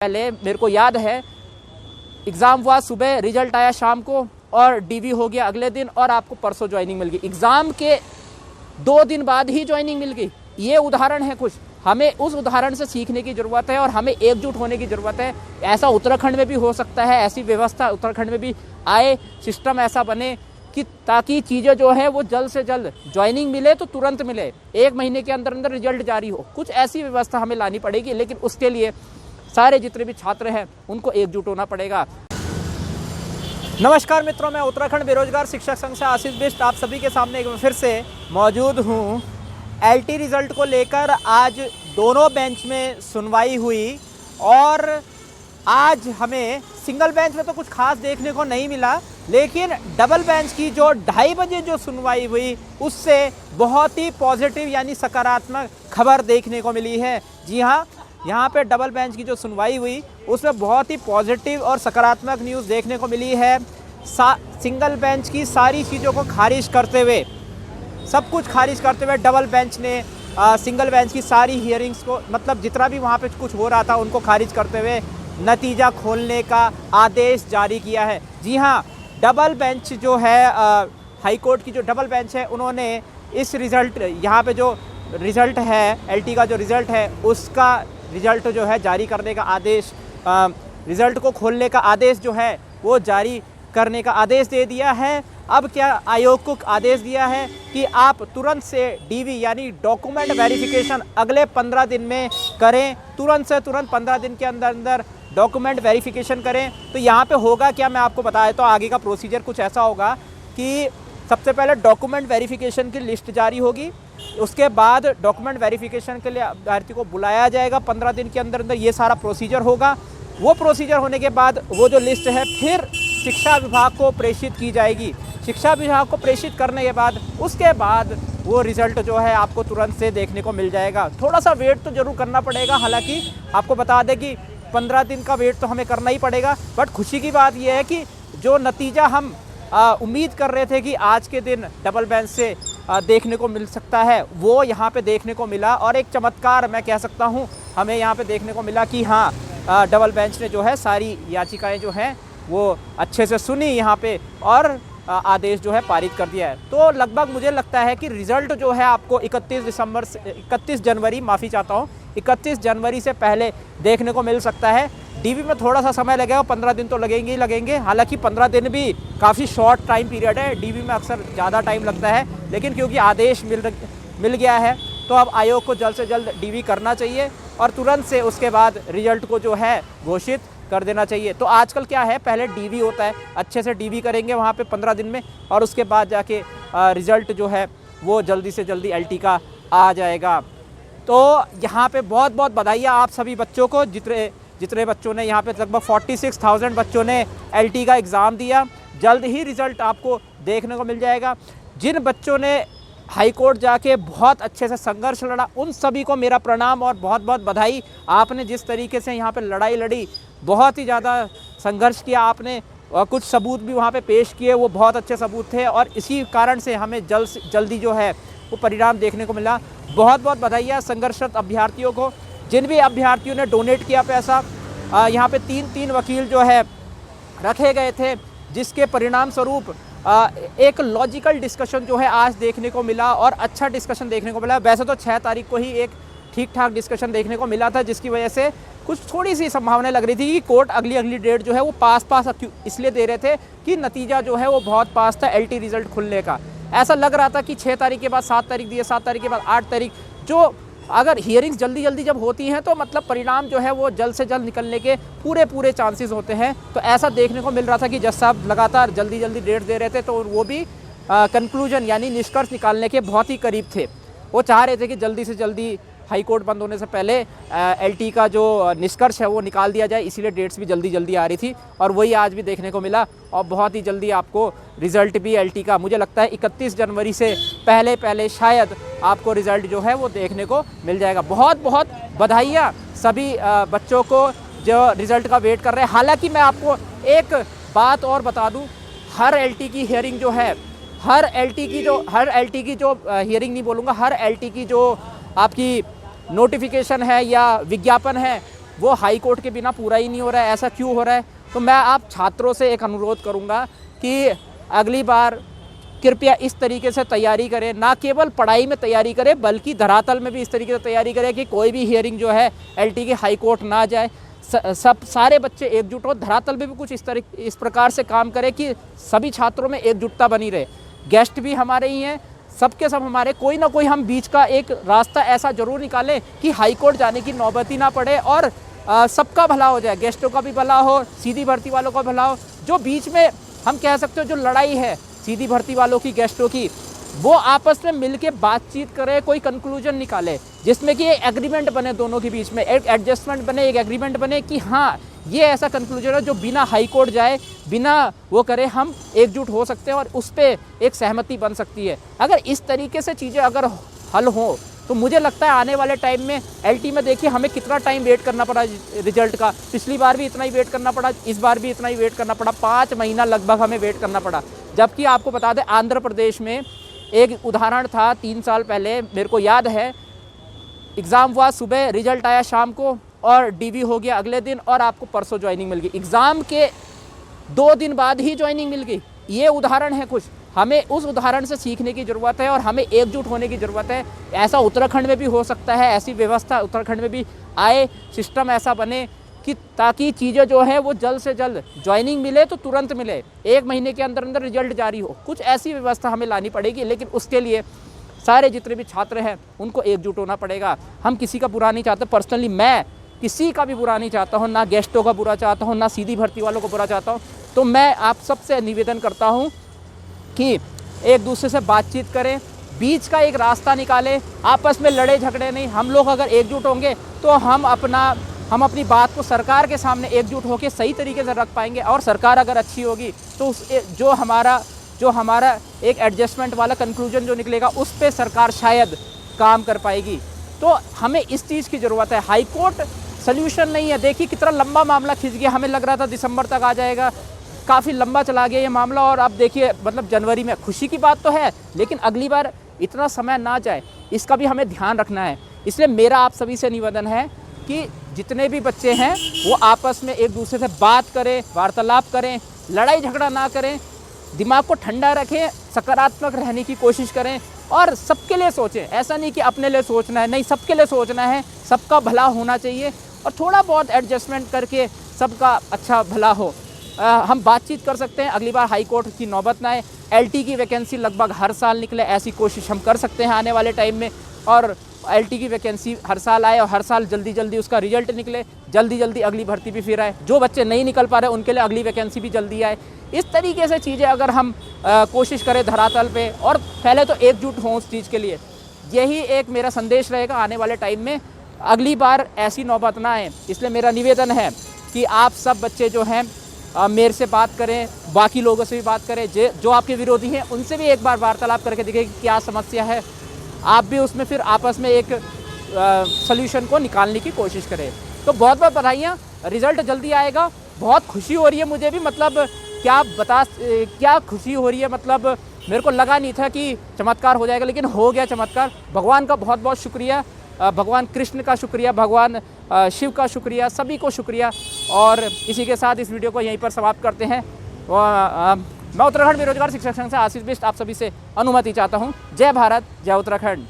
पहले मेरे को याद है एग्ज़ाम हुआ सुबह, रिजल्ट आया शाम को और डीवी हो गया अगले दिन और आपको परसों ज्वाइनिंग मिल गई। एग्ज़ाम के 2 दिन बाद ही ज्वाइनिंग मिल गई। ये उदाहरण है कुछ, हमें उस उदाहरण से सीखने की ज़रूरत है और हमें एकजुट होने की ज़रूरत है। ऐसा उत्तराखंड में भी हो सकता है, ऐसी व्यवस्था उत्तराखंड में भी आए, सिस्टम ऐसा बने कि ताकि चीज़ें जो है वो जल्द से जल्द ज्वाइनिंग मिले तो तुरंत मिले, 1 महीने के अंदर अंदर रिजल्ट जारी हो। कुछ ऐसी व्यवस्था हमें लानी पड़ेगी, लेकिन उसके लिए सारे जितने भी छात्र हैं उनको एकजुट होना पड़ेगा। नमस्कार मित्रों, मैं उत्तराखंड बेरोजगार शिक्षक संघ से आशीष बिष्ट आप सभी के सामने एक बार फिर से मौजूद हूँ। एलटी रिजल्ट को लेकर आज दोनों बेंच में सुनवाई हुई और आज हमें सिंगल बेंच में तो कुछ खास देखने को नहीं मिला, लेकिन डबल बेंच की जो 2:30 बजे जो सुनवाई हुई उससे बहुत ही पॉजिटिव यानी सकारात्मक खबर देखने को मिली है। जी हाँ, यहाँ पे डबल बेंच की जो सुनवाई हुई उसमें बहुत ही पॉजिटिव और सकारात्मक न्यूज़ देखने को मिली है। सिंगल बेंच की सारी चीज़ों को खारिज करते हुए, सब कुछ खारिज करते हुए डबल बेंच ने सिंगल बेंच की सारी हियरिंग्स को, मतलब जितना भी वहाँ पे कुछ हो रहा था उनको खारिज करते हुए नतीजा खोलने का आदेश जारी किया है। जी हाँ, डबल बेंच जो है हाई कोर्ट की जो डबल बेंच है उन्होंने इस रिज़ल्ट, यहाँ पे जो रिज़ल्ट है एलटी का जो रिज़ल्ट है उसका रिज़ल्ट जो है जारी करने का आदेश, रिज़ल्ट को खोलने का आदेश जो है वो जारी करने का आदेश दे दिया है। अब क्या आयोग को आदेश दिया है कि आप तुरंत से डीवी यानी डॉक्यूमेंट वेरिफिकेशन अगले 15 दिन में करें, तुरंत से तुरंत 15 दिन के अंदर अंदर डॉक्यूमेंट वेरिफिकेशन करें। तो यहाँ पे होगा क्या, मैं आपको बता देता हूँ। आगे का प्रोसीजर कुछ ऐसा होगा कि सबसे पहले डॉक्यूमेंट वेरिफिकेशन की लिस्ट जारी होगी, उसके बाद डॉक्यूमेंट वेरिफिकेशन के लिए अभ्यर्थी को बुलाया जाएगा 15 दिन के अंदर अंदर, ये सारा प्रोसीजर होगा। वो प्रोसीजर होने के बाद वो जो लिस्ट है फिर शिक्षा विभाग को प्रेषित की जाएगी। शिक्षा विभाग को प्रेषित करने के बाद उसके बाद वो रिज़ल्ट जो है आपको तुरंत से देखने को मिल जाएगा। थोड़ा सा वेट तो ज़रूर करना पड़ेगा, हालांकि आपको बता दें कि 15 दिन का वेट तो हमें करना ही पड़ेगा। बट खुशी की बात यह है कि जो नतीजा हम उम्मीद कर रहे थे कि आज के दिन डबल बेंच से देखने को मिल सकता है, वो यहाँ पे देखने को मिला। और एक चमत्कार मैं कह सकता हूँ हमें यहाँ पे देखने को मिला कि हाँ, डबल बेंच ने जो है सारी याचिकाएं जो हैं वो अच्छे से सुनी यहाँ पे और आदेश जो है पारित कर दिया है। तो लगभग मुझे लगता है कि रिज़ल्ट जो है आपको 31 जनवरी से पहले देखने को मिल सकता है। डीवी में थोड़ा सा समय लगेगा, 15 दिन तो लगेंगे ही लगेंगे। हालांकि 15 दिन भी काफ़ी शॉर्ट टाइम पीरियड है, डीवी में अक्सर ज़्यादा टाइम लगता है, लेकिन क्योंकि आदेश मिल गया है तो अब आयोग को जल्द से जल्द डीवी करना चाहिए और तुरंत से उसके बाद रिजल्ट को जो है घोषित कर देना चाहिए। तो आजकल क्या है, पहले डीवी होता है, अच्छे से डीवी करेंगे वहाँ पे 15 दिन में और उसके बाद जाके रिज़ल्ट जो है वो जल्दी से जल्दी एलटी का आ जाएगा। तो यहाँ पे बहुत बहुत बधाइयाँ आप सभी बच्चों को, जितने बच्चों ने यहाँ पे लगभग 46,000 बच्चों ने एलटी का एग्ज़ाम दिया। जल्द ही रिज़ल्ट आपको देखने को मिल जाएगा। जिन बच्चों ने हाई कोर्ट जाके बहुत अच्छे से संघर्ष लड़ा उन सभी को मेरा प्रणाम और बहुत बहुत बधाई। आपने जिस तरीके से यहाँ पे लड़ाई लड़ी, बहुत ही ज़्यादा संघर्ष किया आपने और कुछ सबूत भी वहाँ पे पेश किए, वो बहुत अच्छे सबूत थे और इसी कारण से हमें जल्दी जो है वो परिणाम देखने को मिला। बहुत बहुत बधाइयाँ संघर्षरत अभ्यर्थियों को। जिन भी अभ्यर्थियों ने डोनेट किया पैसा, यहाँ पे 3 वकील जो है रखे गए थे, जिसके परिणाम स्वरूप एक लॉजिकल डिस्कशन जो है आज देखने को मिला और अच्छा डिस्कशन देखने को मिला। वैसे तो 6 तारीख को ही एक ठीक ठाक डिस्कशन देखने को मिला था, जिसकी वजह से कुछ थोड़ी सी संभावना लग रही थी कि कोर्ट अगली डेट जो है वो पास इसलिए दे रहे थे कि नतीजा जो है वो बहुत पास था एलटी रिज़ल्ट खुलने का। ऐसा लग रहा था कि 6 तारीख के बाद 7 तारीख दिए, 7 तारीख के बाद 8 तारीख, जो अगर हियरिंग्स जल्दी जब होती हैं तो मतलब परिणाम जो है वो जल्द से जल्द निकलने के पूरे चांसेस होते हैं। तो ऐसा देखने को मिल रहा था कि जज साहब लगातार जल्दी डेट दे रहे थे, तो वो भी कंक्लूजन यानी निष्कर्ष निकालने के बहुत ही करीब थे। वो चाह रहे थे कि जल्दी से जल्दी हाई कोर्ट बंद होने से पहले एलटी का जो निष्कर्ष है वो निकाल दिया जाए, इसीलिए डेट्स भी जल्दी आ रही थी और वही आज भी देखने को मिला। और बहुत ही जल्दी आपको रिज़ल्ट भी एलटी का, मुझे लगता है 31 जनवरी से पहले शायद आपको रिज़ल्ट जो है वो देखने को मिल जाएगा। बहुत बहुत बधाइयाँ सभी बच्चों को जो रिज़ल्ट का वेट कर रहे हैं। हालांकि मैं आपको एक बात और बता दूं, हर एलटी की हियरिंग जो है, हर एलटी की जो हियरिंग नहीं बोलूँगा, हर एलटी की जो आपकी नोटिफिकेशन है या विज्ञापन है वो हाई कोर्ट के बिना पूरा ही नहीं हो रहा है। ऐसा क्यों हो रहा है? तो मैं आप छात्रों से एक अनुरोध करूँगा कि अगली बार कृपया इस तरीके से तैयारी करें, ना केवल पढ़ाई में तैयारी करें बल्कि धरातल में भी इस तरीके से तैयारी करें कि कोई भी हियरिंग जो है एलटी की हाई कोर्ट ना जाए। सब सारे बच्चे एकजुट हो, धरातल में भी कुछ इस प्रकार से काम करें कि सभी छात्रों में एकजुटता बनी रहे। गेस्ट भी हमारे ही हैं, सबके सब हमारे, कोई ना कोई हम बीच का एक रास्ता ऐसा ज़रूर निकालें कि हाई कोर्ट जाने की नौबत ही ना पड़े और सबका भला हो जाए, गेस्टों का भी भला हो, सीधी भर्ती वालों का भला हो। जो बीच में हम कह सकते हो जो लड़ाई है सीधी भर्ती वालों की, गेस्टों की, वो आपस में मिलके बातचीत करें, कोई कंक्लूजन निकाले जिसमें कि एक एग्रीमेंट बने दोनों के बीच में, एक एडजस्टमेंट बने, एक एग्रीमेंट बने कि हाँ ये ऐसा कंक्लूजन है जो बिना हाई कोर्ट जाए, बिना वो करे, हम एकजुट हो सकते हैं और उस पर एक सहमति बन सकती है। अगर इस तरीके से चीज़ें अगर हल हो तो मुझे लगता है आने वाले टाइम में एलटी में देखिए हमें कितना टाइम वेट करना पड़ा रिजल्ट का। पिछली बार भी इतना ही वेट करना पड़ा, इस बार भी इतना ही वेट करना पड़ा, 5 महीना लगभग हमें वेट करना पड़ा। जबकि आपको बता दें आंध्र प्रदेश में एक उदाहरण था 3 साल पहले, मेरे को याद है, एग्ज़ाम हुआ सुबह, रिजल्ट आया शाम को और डीवी हो गया अगले दिन और आपको परसों ज्वाइनिंग मिल गई। एग्ज़ाम के 2 दिन बाद ही ज्वाइनिंग मिल गई। ये उदाहरण है कुछ, हमें उस उदाहरण से सीखने की ज़रूरत है और हमें एकजुट होने की ज़रूरत है। ऐसा उत्तराखंड में भी हो सकता है, ऐसी व्यवस्था उत्तराखंड में भी आए, सिस्टम ऐसा बने कि ताकि चीज़ें जो है वो जल्द से जल्द ज्वाइनिंग मिले तो तुरंत मिले, 1 महीने के अंदर अंदर रिजल्ट जारी हो। कुछ ऐसी व्यवस्था हमें लानी पड़ेगी, लेकिन उसके लिए सारे जितने भी छात्र हैं उनको एकजुट होना पड़ेगा। हम किसी का बुरा नहीं चाहते, पर्सनली मैं किसी का भी बुरा नहीं चाहता हूँ, ना गेस्टों का बुरा चाहता हूँ, ना सीधी भर्ती वालों को बुरा चाहता हूँ। तो मैं आप सबसे निवेदन करता हूँ कि एक दूसरे से बातचीत करें, बीच का एक रास्ता निकालें, आपस में लड़े झगड़े नहीं। हम लोग अगर एकजुट होंगे तो हम अपनी बात को सरकार के सामने एकजुट होकर सही तरीके से रख पाएंगे और सरकार अगर अच्छी होगी तो जो हमारा एक एडजस्टमेंट वाला कंक्लूजन जो निकलेगा उस पर सरकार शायद काम कर पाएगी। तो हमें इस चीज़ की ज़रूरत है। हाई कोर्ट सल्यूशन नहीं है। देखिए कितना लंबा मामला खिंच गया, हमें लग रहा था दिसंबर तक आ जाएगा, काफ़ी लंबा चला गया ये मामला और अब देखिए मतलब जनवरी में। खुशी की बात तो है, लेकिन अगली बार इतना समय ना जाए इसका भी हमें ध्यान रखना है। इसलिए मेरा आप सभी से निवेदन है कि जितने भी बच्चे हैं वो आपस में एक दूसरे से बात करें, वार्तालाप करें, लड़ाई झगड़ा ना करें, दिमाग को ठंडा रखें, सकारात्मक रहने की कोशिश करें और सबके लिए सोचें। ऐसा नहीं कि अपने लिए सोचना है, नहीं, सबके लिए सोचना है, सबका भला होना चाहिए और थोड़ा बहुत एडजस्टमेंट करके सबका अच्छा भला हो। हम बातचीत कर सकते हैं, अगली बार हाई कोर्ट की नौबत ना आए। एलटी की वैकेंसी लगभग हर साल निकले, ऐसी कोशिश हम कर सकते हैं आने वाले टाइम में, और एलटी की वैकेंसी हर साल आए और हर साल जल्दी जल्दी उसका रिजल्ट निकले, जल्दी जल्दी अगली भर्ती भी फिर आए। जो बच्चे नहीं निकल पा रहे उनके लिए अगली वैकेंसी भी जल्दी आए। इस तरीके से चीज़ें अगर हम कोशिश करें धरातल पे, और पहले तो एकजुट हों उस चीज़ के लिए, यही एक मेरा संदेश रहेगा आने वाले टाइम में। अगली बार ऐसी नौबत ना आए, इसलिए मेरा निवेदन है कि आप सब बच्चे जो हैं मेरे से बात करें, बाकी लोगों से भी बात करें, जो आपके विरोधी हैं उनसे भी एक बार वार्तालाप करके देखें कि क्या समस्या है, आप भी उसमें फिर आपस में एक सल्यूशन को निकालने की कोशिश करें। तो बहुत बहुत बधाइयाँ, रिज़ल्ट जल्दी आएगा, बहुत खुशी हो रही है मुझे भी, मतलब क्या खुशी हो रही है, मतलब मेरे को लगा नहीं था कि चमत्कार हो जाएगा, लेकिन हो गया चमत्कार। भगवान का बहुत बहुत शुक्रिया, भगवान कृष्ण का शुक्रिया, भगवान शिव का शुक्रिया, सभी को शुक्रिया। और इसी के साथ इस वीडियो को यहीं पर समाप्त करते हैं। मैं उत्तराखंड बेरोजगार शिक्षक संघ से आशीष बिष्ट आप सभी से अनुमति चाहता हूँ। जय भारत, जय उत्तराखंड।